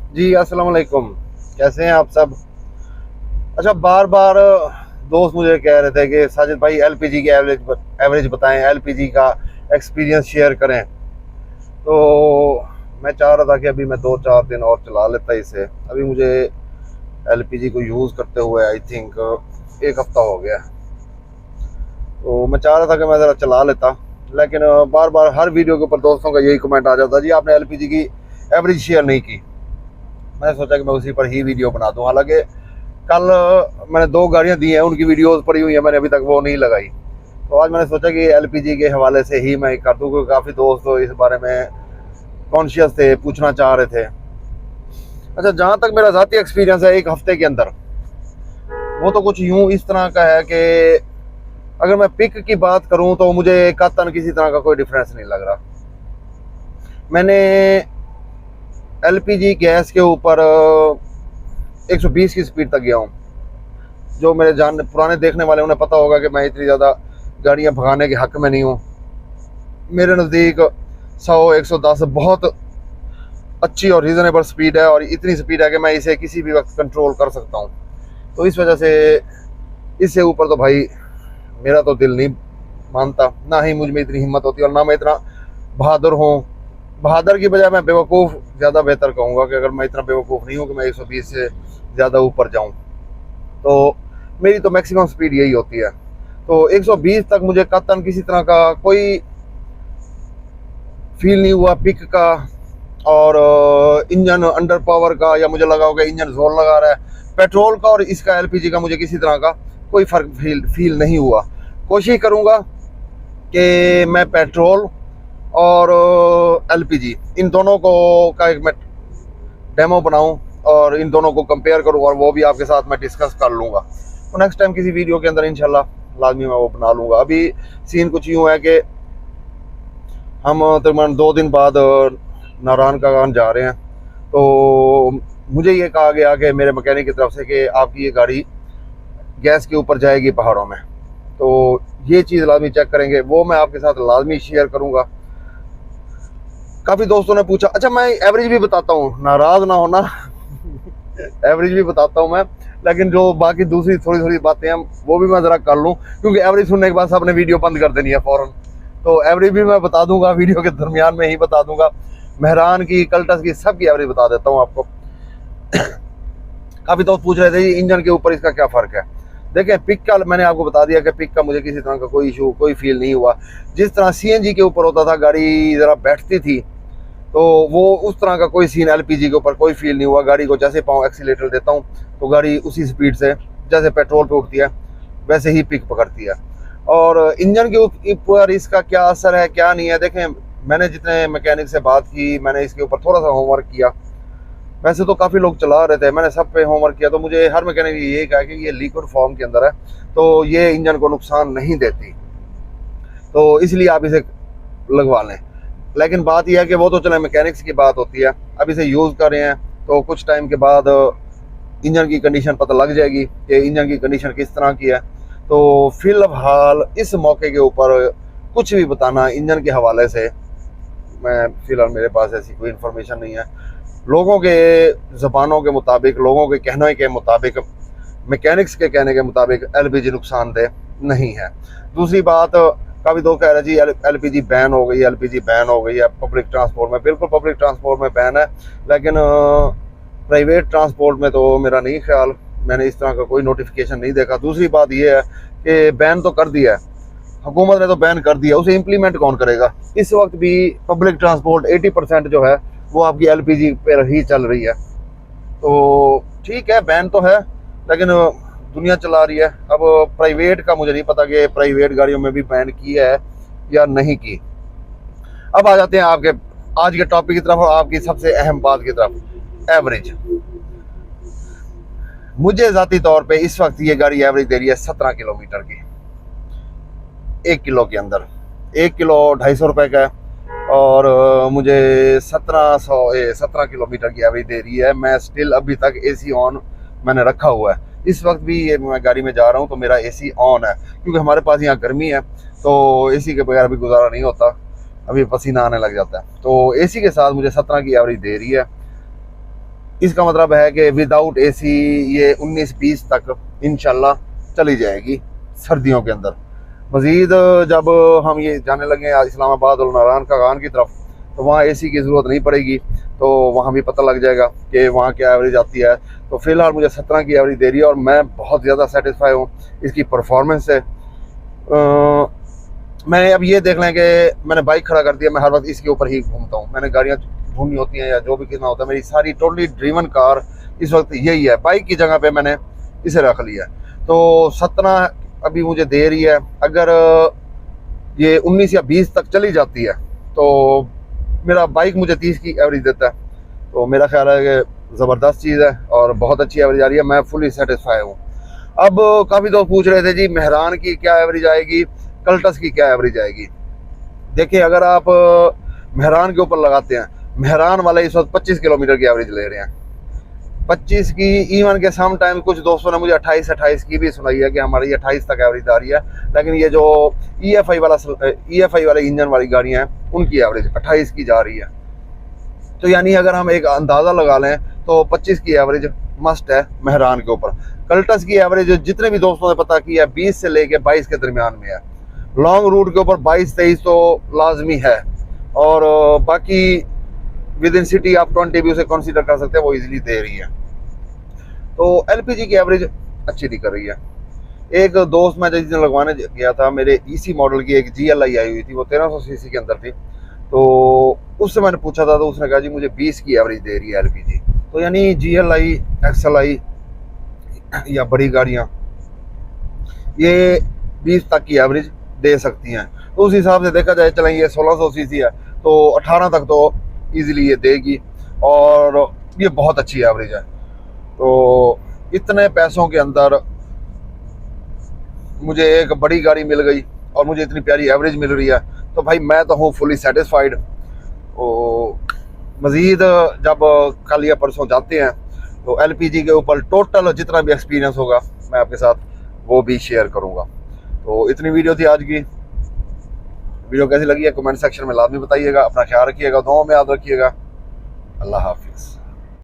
जी अस्सलाम वालेकुम। कैसे हैं आप सब? अच्छा, बार बार दोस्त मुझे कह रहे थे कि साजिद भाई एलपीजी की एवरेज बताएं, एलपीजी का एक्सपीरियंस शेयर करें। तो मैं चाह रहा था कि अभी मैं 2-4 दिन और चला लेता इसे। अभी मुझे एलपीजी को यूज़ करते हुए आई थिंक 1 हफ्ता हो गया। तो मैं चाह रहा था कि मैं ज़रा चला लेता, लेकिन बार बार हर वीडियो के ऊपर दोस्तों का यही कमेंट आ जाता, जी आपने एलपीजी की एवरेज शेयर नहीं की। मैंने सोचा कि मैं उसी पर ही वीडियो बना दूं। हालांकि कल मैंने 2 गाड़ियां दी हैं, उनकी वीडियोस पड़ी हुई है, मैंने अभी तक वो नहीं लगाई। तो आज मैंने सोचा कि एलपीजी के हवाले से ही मैं कर दूं, क्योंकि काफ़ी दोस्त इस बारे में कॉन्शियस थे, पूछना चाह रहे थे। अच्छा, जहाँ तक मेरा ज़ाती एक्सपीरियंस है 1 हफ्ते के अंदर, वो तो कुछ यूँ इस तरह का है कि अगर मैं पिक की बात करूँ तो मुझे कतन किसी तरह का कोई डिफरेंस नहीं लग रहा। मैंने एलपीजी गैस के ऊपर 120 की स्पीड तक गया हूँ। जो मेरे जान पुराने देखने वाले उन्हें पता होगा कि मैं इतनी ज़्यादा गाड़ियाँ भगाने के हक में नहीं हूँ। मेरे नज़दीक 100-110 बहुत अच्छी और रीज़नेबल स्पीड है, और इतनी स्पीड है कि मैं इसे किसी भी वक्त कंट्रोल कर सकता हूँ। तो इस वजह से इससे ऊपर तो भाई मेरा तो दिल नहीं मानता, ना ही मुझ में इतनी हिम्मत होती और ना मैं इतना बहादुर हूँ। बहादुर की बजाय मैं बेवकूफ़ ज़्यादा बेहतर कहूँगा, कि अगर मैं इतना बेवकूफ़ नहीं हूँ कि मैं 120 से ज़्यादा ऊपर जाऊँ। तो मेरी तो मैक्सिमम स्पीड यही होती है। तो 120 तक मुझे कतन किसी तरह का कोई फील नहीं हुआ पिक का, और इंजन अंडर पावर का, या मुझे लगा होगा इंजन जोर लगा रहा है। पेट्रोल का और इसका एलपीजी का मुझे किसी तरह का कोई फ़र्क फील नहीं हुआ। कोशिश करूँगा कि मैं पेट्रोल और एलपीजी इन दोनों को का एक मैं डेमो बनाऊं और इन दोनों को कंपेयर करूं, और वो भी आपके साथ मैं डिस्कस कर लूँगा। तो नेक्स्ट टाइम किसी वीडियो के अंदर इंशाल्लाह लाजमी मैं वो बना लूँगा। अभी सीन कुछ यूँ है कि हम तकरीबन 2 दिन बाद नारायण का गान जा रहे हैं। तो मुझे ये कहा गया कि मेरे मैकेनिक की तरफ से कि आपकी ये गाड़ी गैस के ऊपर जाएगी पहाड़ों में। तो ये चीज़ लाजमी चेक करेंगे, वो मैं आपके साथ लाजमी शेयर करूँगा। काफ़ी दोस्तों ने पूछा। अच्छा, मैं एवरेज भी बताता हूँ, नाराज़ ना होना एवरेज भी बताता हूँ मैं, लेकिन जो बाकी दूसरी थोड़ी थोड़ी बातें हैं वो भी मैं ज़रा कर लूँ, क्योंकि एवरेज सुनने के बाद सबने वीडियो बंद कर देनी है फ़ौरन। तो एवरेज भी मैं बता दूंगा, वीडियो के दरमियान में ही बता दूंगा। मेहरान की, कल्टस की, सब की एवरेज बता देता हूँ आपको। काफ़ी दोस्त पूछ रहे थे इंजन के ऊपर इसका क्या फ़र्क है। देखें, पिक का मैंने आपको बता दिया कि पिक का मुझे किसी तरह का कोई इशू, कोई फील नहीं हुआ। जिस तरह सीएनजी के ऊपर होता था, गाड़ी ज़रा बैठती थी, तो वो उस तरह का कोई सीन एलपीजी के ऊपर कोई फील नहीं हुआ। गाड़ी को जैसे पाँव एक्सीलेटर देता हूँ तो गाड़ी उसी स्पीड से, जैसे पेट्रोल पे उठती है वैसे ही पिक पकड़ती है। और इंजन के ऊपर इसका क्या असर है क्या नहीं है, देखें मैंने जितने मैकेनिक से बात की, मैंने इसके ऊपर थोड़ा सा होमवर्क किया। वैसे तो काफ़ी लोग चला रहे थे, मैंने सब पे होमवर्क किया, तो मुझे हर मैकेनिक ने यही कहा कि ये लिक्विड फॉर्म के अंदर है, तो ये इंजन को नुकसान नहीं देती, तो इसलिए आप इसे लगवा लें। लेकिन बात यह है कि वो तो चले मैकेनिक्स की बात होती है, अब इसे यूज़ कर रहे हैं तो कुछ टाइम के बाद इंजन की कंडीशन पता लग जाएगी कि इंजन की कंडीशन किस तरह की है। तो फिलहाल इस मौके के ऊपर कुछ भी बताना इंजन के हवाले से, मैं फ़िलहाल मेरे पास ऐसी कोई इन्फॉर्मेशन नहीं है। लोगों के ज़बानों के मुताबिक, लोगों के कहने के मुताबिक, मैकेनिक्स के कहने के मुताबिक एलपीजी नुकसानदेह नहीं है। दूसरी बात, काफ़ी लोग कह रहे जी एलपीजी बैन हो गई, एलपीजी बैन हो गई है पब्लिक ट्रांसपोर्ट में। बिल्कुल पब्लिक ट्रांसपोर्ट में बैन है, लेकिन प्राइवेट ट्रांसपोर्ट में तो मेरा नहीं ख्याल, मैंने इस तरह का कोई नोटिफिकेशन नहीं देखा। दूसरी बात यह है कि बैन तो कर दिया है, हुकूमत ने तो बैन कर दिया, उसे इम्प्लीमेंट कौन करेगा। इस वक्त भी पब्लिक ट्रांसपोर्ट 80% जो है वो आपकी एलपीजी पर ही चल रही है। तो ठीक है, बैन तो है, लेकिन दुनिया चला रही है। अब प्राइवेट का मुझे नहीं पता कि प्राइवेट गाड़ियों में भी बैन की है या नहीं की। अब आ जाते हैं आपके आज के टॉपिक की तरफ और आपकी सबसे अहम बात की तरफ, एवरेज। मुझे ज़ाती तौर पे इस वक्त ये गाड़ी एवरेज दे रही है 17 किलोमीटर की, 1 किलो के अंदर। 1 किलो 250 रुपये का है, और मुझे 17 किलोमीटर की एवरेज दे रही है। मैं स्टिल अभी तक एसी ऑन मैंने रखा हुआ है। इस वक्त भी ये मैं गाड़ी में जा रहा हूँ तो मेरा एसी ऑन है, क्योंकि हमारे पास यहाँ गर्मी है, तो एसी के बगैर अभी गुजारा नहीं होता, अभी पसीना आने लग जाता है। तो एसी के साथ मुझे 17 की एवरेज दे रही है। इसका मतलब है कि विदाउट एसी ये 19-20 तक इंशाल्लाह चली जाएगी सर्दियों के अंदर। मज़ीद जब हम ये जाने लगे इस्लामाबाद और नारायण खान की तरफ, तो वहाँ एसी की ज़रूरत नहीं पड़ेगी, तो वहाँ भी पता लग जाएगा कि वहाँ क्या एवरेज आती है। तो फ़िलहाल मुझे 17 की एवरेज दे रही है और मैं बहुत ज़्यादा सेटिस्फाई हूँ इसकी परफॉर्मेंस से। मैं अब ये देख लें कि मैंने बाइक खड़ा कर दिया, मैं हर वक्त इसके ऊपर ही घूमता हूँ। मैंने गाड़ियाँ ढूंढनी होती हैं या जो भी करना होता है, मेरी सारी टोटली ड्रीवन कार इस वक्त यही है। बाइक की जगह पे मैंने इसे रख लिया। तो 17 अभी मुझे दे रही है। अगर ये 19 या 20 तक चली जाती है तो मेरा बाइक मुझे 30 की एवरेज देता है। तो मेरा ख्याल है कि ज़बरदस्त चीज़ है और बहुत अच्छी एवरेज आ रही है। मैं फुली सेटिस्फाई हूँ। अब काफ़ी दोस्त पूछ रहे थे जी मेहरान की क्या एवरेज आएगी, कल्टस की क्या एवरेज आएगी। देखिए, अगर आप मेहरान के ऊपर लगाते हैं, मेहरान वाले इस वक्त 25 किलोमीटर की एवरेज ले रहे हैं, 25 की। इवन के सम टाइम कुछ दोस्तों ने मुझे 28 की भी सुनाई है कि हमारी 28 तक एवरेज आ रही है। लेकिन ये जो EFI वाले इंजन वाली गाड़ियाँ हैं उनकी एवरेज 28 की जा रही है। तो यानी अगर हम एक अंदाज़ा लगा लें तो 25 की एवरेज मस्ट है मेहरान के ऊपर। कल्टस की एवरेज जितने भी दोस्तों ने पता की है 20 से लेके 22 के दरमियान में है। लॉन्ग रूट के ऊपर 22-23 तो लाजमी है, और बाकी विद इन सिटी आप 20 भी उसे कंसीडर कर सकते हैं, वो इजीली दे रही है। तो LPG की एवरेज अच्छी दिख रही है। एक दोस्त मैं जिस दिन लगवाने गया था, मेरे EC मॉडल की एक GLI आई हुई थी, वो 1300 सीसी के अंदर थी। तो उससे मैंने पूछा था तो उसने कहा जी मुझे 20 की एवरेज दे रही है LPG। तो यानी GLI XLI या बड़ी गाड़ियाँ ये 20 तक की एवरेज दे सकती हैं। तो उस हिसाब से देखा जाए, चलें ये 1600 सीसी है तो 18 तक तो इजीली ये देगी, और ये बहुत अच्छी एवरेज है। तो इतने पैसों के अंदर मुझे एक बड़ी गाड़ी मिल गई और मुझे इतनी प्यारी एवरेज मिल रही है, तो भाई मैं तो हूँ फुली सेटिस्फाइड। तो मज़ीद जब कल या परसों जाते हैं तो LPG के ऊपर टोटल जितना भी एक्सपीरियंस होगा मैं आपके साथ वो भी शेयर करूँगा। तो इतनी वीडियो थी आज की। वीडियो कैसी लगी है कमेंट सेक्शन में लाजमी बताइएगा। अपना ख्याल रखिएगा, दुआओं में याद रखिएगा। अल्लाह हाफिज़।